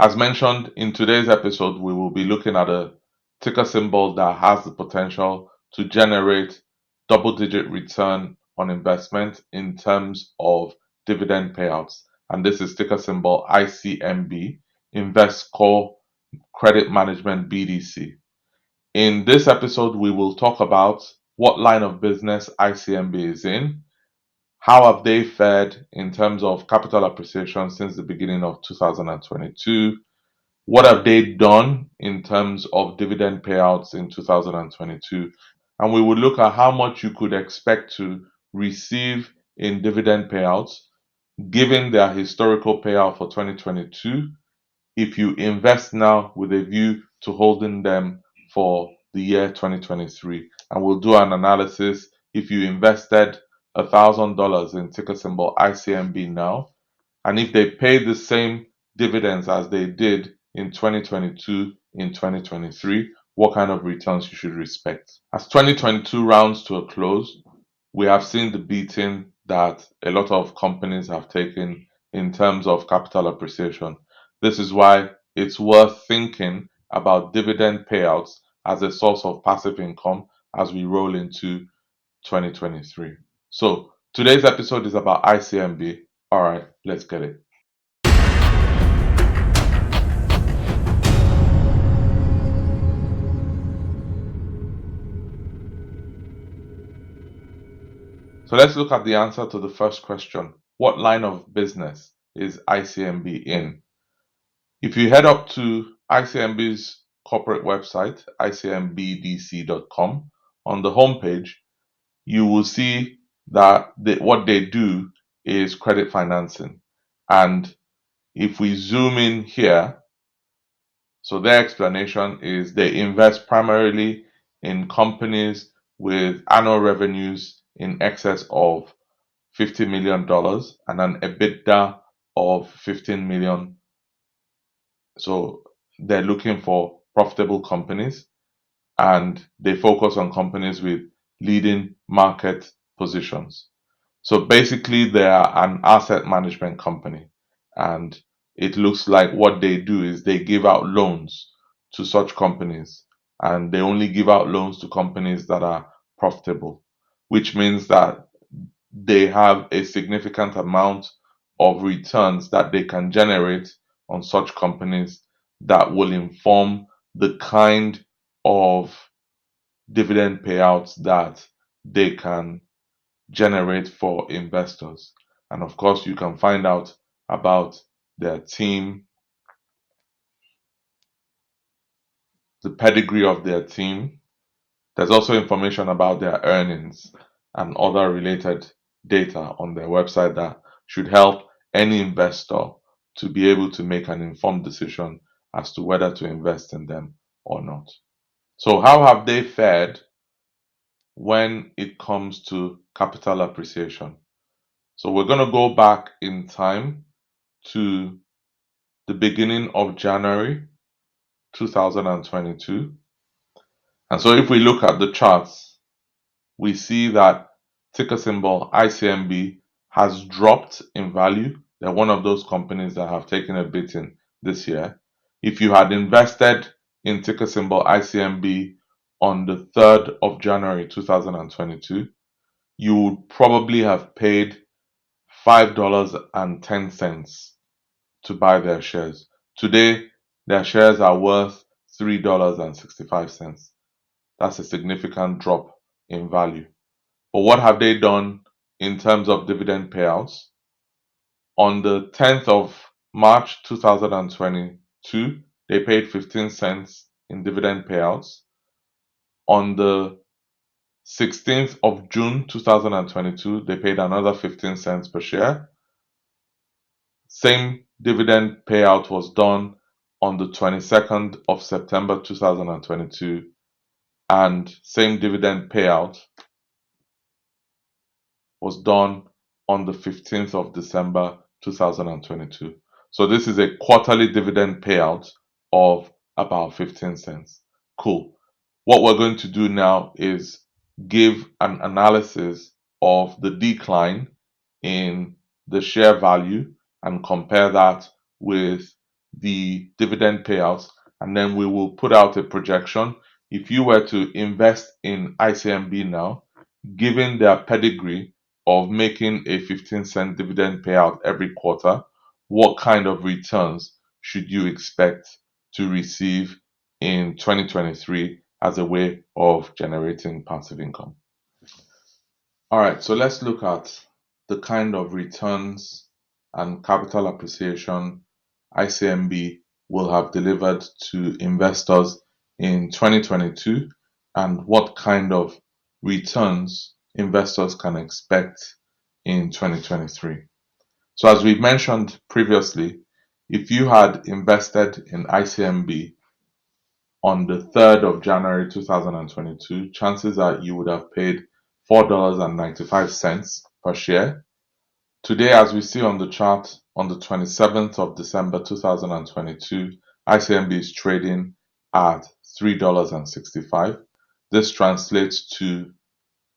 As mentioned in today's episode, we will be looking at a ticker symbol that has the potential to generate double-digit return on investment in terms of dividend payouts. And this is ticker symbol ICMB, Investcorp Credit Management BDC. In this episode, we will talk about what line of business ICMB is in, how have they fared in terms of capital appreciation since the beginning of 2022, what have they done in terms of dividend payouts in 2022, and we will look at how much you could expect to receive in dividend payouts given their historical payout for 2022 if you invest now with a view to holding them for the year 2023. And we'll do an analysis if you invested $1,000 in ticker symbol ICMB now, and if they pay the same dividends as they did in 2022 in 2023, what kind of returns you should expect. As 2022 rounds to a close, we have seen the beating that a lot of companies have taken in terms of capital appreciation. This is why it's worth thinking about dividend payouts as a source of passive income as we roll into 2023. So today's episode is about ICMB. All right, let's get it. So let's look at the answer to the first question. What line of business is ICMB in? If you head up to ICMB's corporate website, icmbdc.com, on the homepage, you will see that what they do is credit financing. And if we zoom in here, so their explanation is they invest primarily in companies with annual revenues in excess of $50 million and an EBITDA of 15 million. So they're looking for profitable companies and they focus on companies with leading market positions. So basically, they are an asset management company, and it looks like what they do is they give out loans to such companies, and they only give out loans to companies that are profitable, which means that they have a significant amount of returns that they can generate on such companies that will inform the kind of dividend payouts that they can generate for investors. And of course, you can find out about their team, the pedigree of their team. There's also information about their earnings and other related data on their website that should help any investor to be able to make an informed decision as to whether to invest in them or not. So, how have they fared when it comes to capital appreciation? So, we're going to go back in time to the beginning of January 2022. And so, if we look at the charts, we see that ticker symbol ICMB has dropped in value. They're one of those companies that have taken a beating this year. If you had invested in ticker symbol ICMB on the 3rd of January 2022, you would probably have paid $5.10 to buy their shares. Today, their shares are worth $3.65. That's a significant drop in value. But what have they done in terms of dividend payouts? On the 10th of March 2022, they paid 15 cents in dividend payouts. On the 16th of June 2022, they paid another 15 cents per share. Same dividend payout was done on the 22nd of September 2022, and same dividend payout was done on the 15th of December 2022. So this is a quarterly dividend payout of about 15 cents. Cool. What we're going to do now is give an analysis of the decline in the share value and compare that with the dividend payouts, and then we will put out a projection. If you were to invest in ICMB now, given their pedigree of making a 15-cent dividend payout every quarter, what kind of returns should you expect to receive in 2023 as a way of generating passive income? All right, so let's look at the kind of returns and capital appreciation ICMB will have delivered to investors in 2022 and what kind of returns investors can expect in 2023. So as we mentioned previously, if you had invested in ICMB on the 3rd of January 2022, chances are you would have paid $4.95 per share. Today, as we see on the chart, on the 27th of December 2022, ICMB is trading at $3.65. This translates to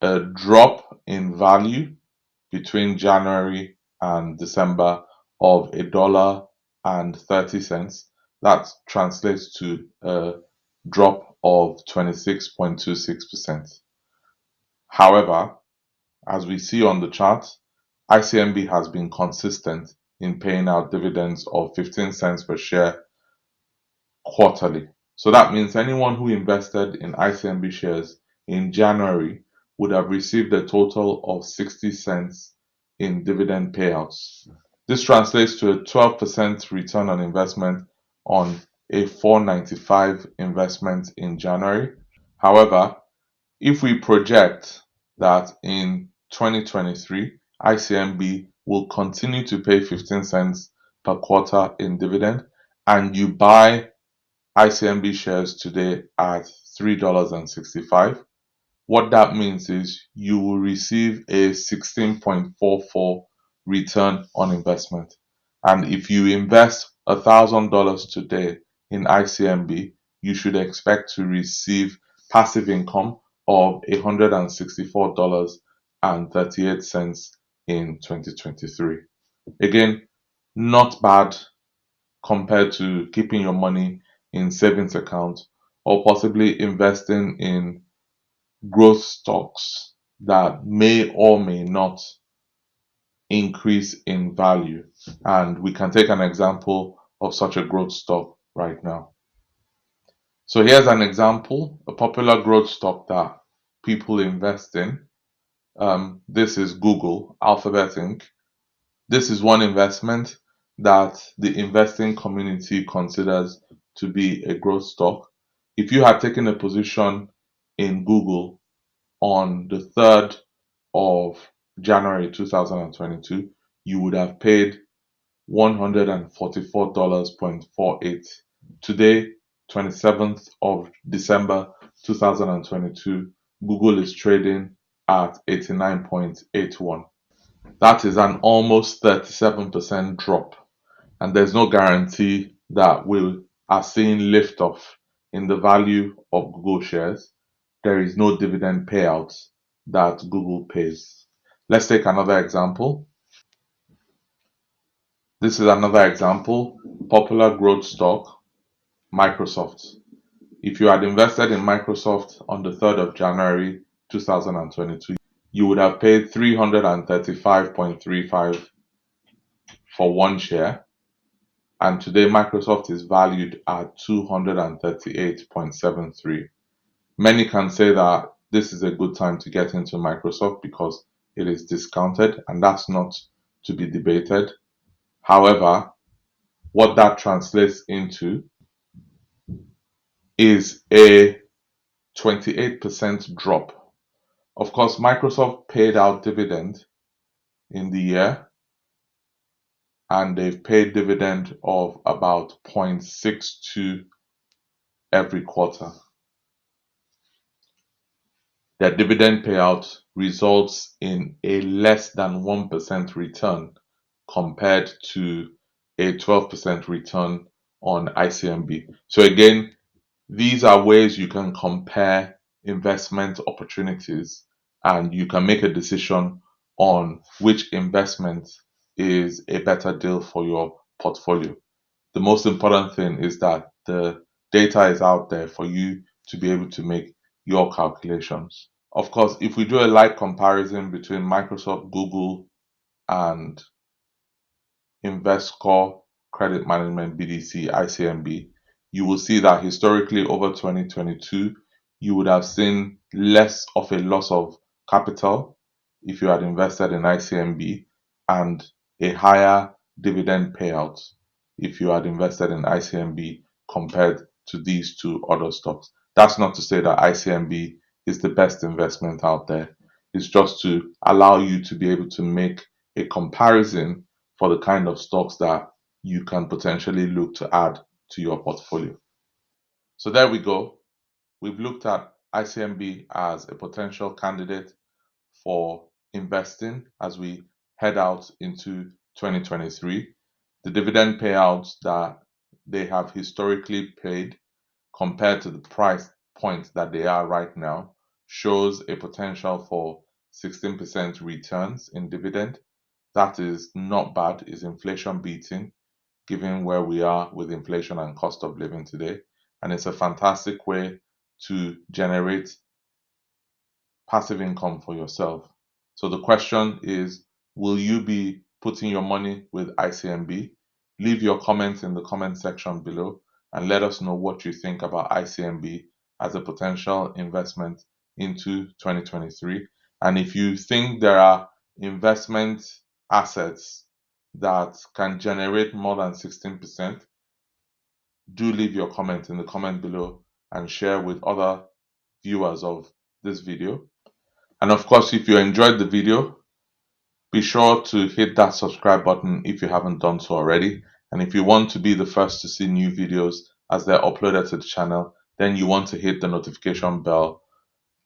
a drop in value between January and December of $1.30. That translates to a drop of 26.26%. However, as we see on the chart, ICMB has been consistent in paying out dividends of 15 cents per share quarterly. So that means anyone who invested in ICMB shares in January would have received a total of 60 cents in dividend payouts. This translates to a 12% return on investment on a $4.95 investment in January. However, if we project that in 2023, ICMB will continue to pay 15 cents per quarter in dividend, and you buy ICMB shares today at $3.65, what that means is you will receive a 16.44 return on investment. And if you invest $1,000 today in ICMB, you should expect to receive passive income of $164.38 in 2023. Again, not bad compared to keeping your money in savings account or possibly investing in growth stocks that may or may not increase in value. And we can take an example of such a growth stock right now. So here's an example, a popular growth stock that people invest in. This is Google, Alphabet Inc. This is one investment that the investing community considers to be a growth stock. If you had taken a position in Google on the 3rd of January 2022, you would have paid $144.48. Today, 27th of December 2022, Google is trading at 89.81. That is an almost 37% drop, and there's no guarantee that we are seeing liftoff in the value of Google shares. There is no dividend payouts that Google pays. Let's take another example. This is another example, popular growth stock, Microsoft. If you had invested in Microsoft on the 3rd of January 2022, you would have paid $335.35 for one share. And today Microsoft is valued at $238.73. Many can say that this is a good time to get into Microsoft because it is discounted, and that's not to be debated. However, what that translates into is a 28% drop. Of course, Microsoft paid out dividend in the year, and they've paid dividend of about 0.62 every quarter. Their dividend payout results in a less than 1% return compared to a 12% return on ICMB. So again, these are ways you can compare investment opportunities and you can make a decision on which investment is a better deal for your portfolio. The most important thing is that the data is out there for you to be able to make your calculations. Of course, if we do a light comparison between Microsoft, Google, and Investcorp Credit Management BDC, ICMB, you will see that historically over 2022, you would have seen less of a loss of capital if you had invested in ICMB and a higher dividend payout if you had invested in ICMB compared to these two other stocks. That's not to say that ICMB is the best investment out there. It's just to allow you to be able to make a comparison for the kind of stocks that you can potentially look to add to your portfolio. So there we go. We've looked at ICMB as a potential candidate for investing as we head out into 2023. The dividend payouts that they have historically paid compared to the price point that they are right now shows a potential for 16% returns in dividend. That is not bad, is inflation beating, given where we are with inflation and cost of living today. And it's a fantastic way to generate passive income for yourself. So the question is, will you be putting your money with ICMB? Leave your comments in the comment section below and let us know what you think about ICMB as a potential investment into 2023. And if you think there are investment assets that can generate more than 16%, do leave your comment in the comment below and share with other viewers of this video. And of course, if you enjoyed the video, be sure to hit that subscribe button if you haven't done so already. And if you want to be the first to see new videos as they're uploaded to the channel, then you want to hit the notification bell.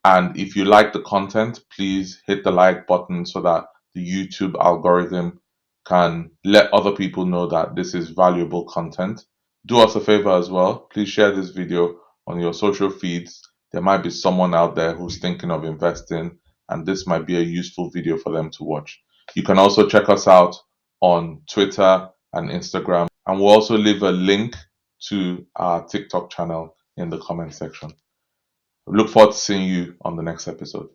And if you like the content, please hit the like button so that the YouTube algorithm can let other people know that this is valuable content. Do us a favor as well. Please share this video on your social feeds. There might be someone out there who's thinking of investing, and this might be a useful video for them to watch. You can also check us out on Twitter and Instagram, and we'll also leave a link to our TikTok channel in the comment section. Look forward to seeing you on the next episode.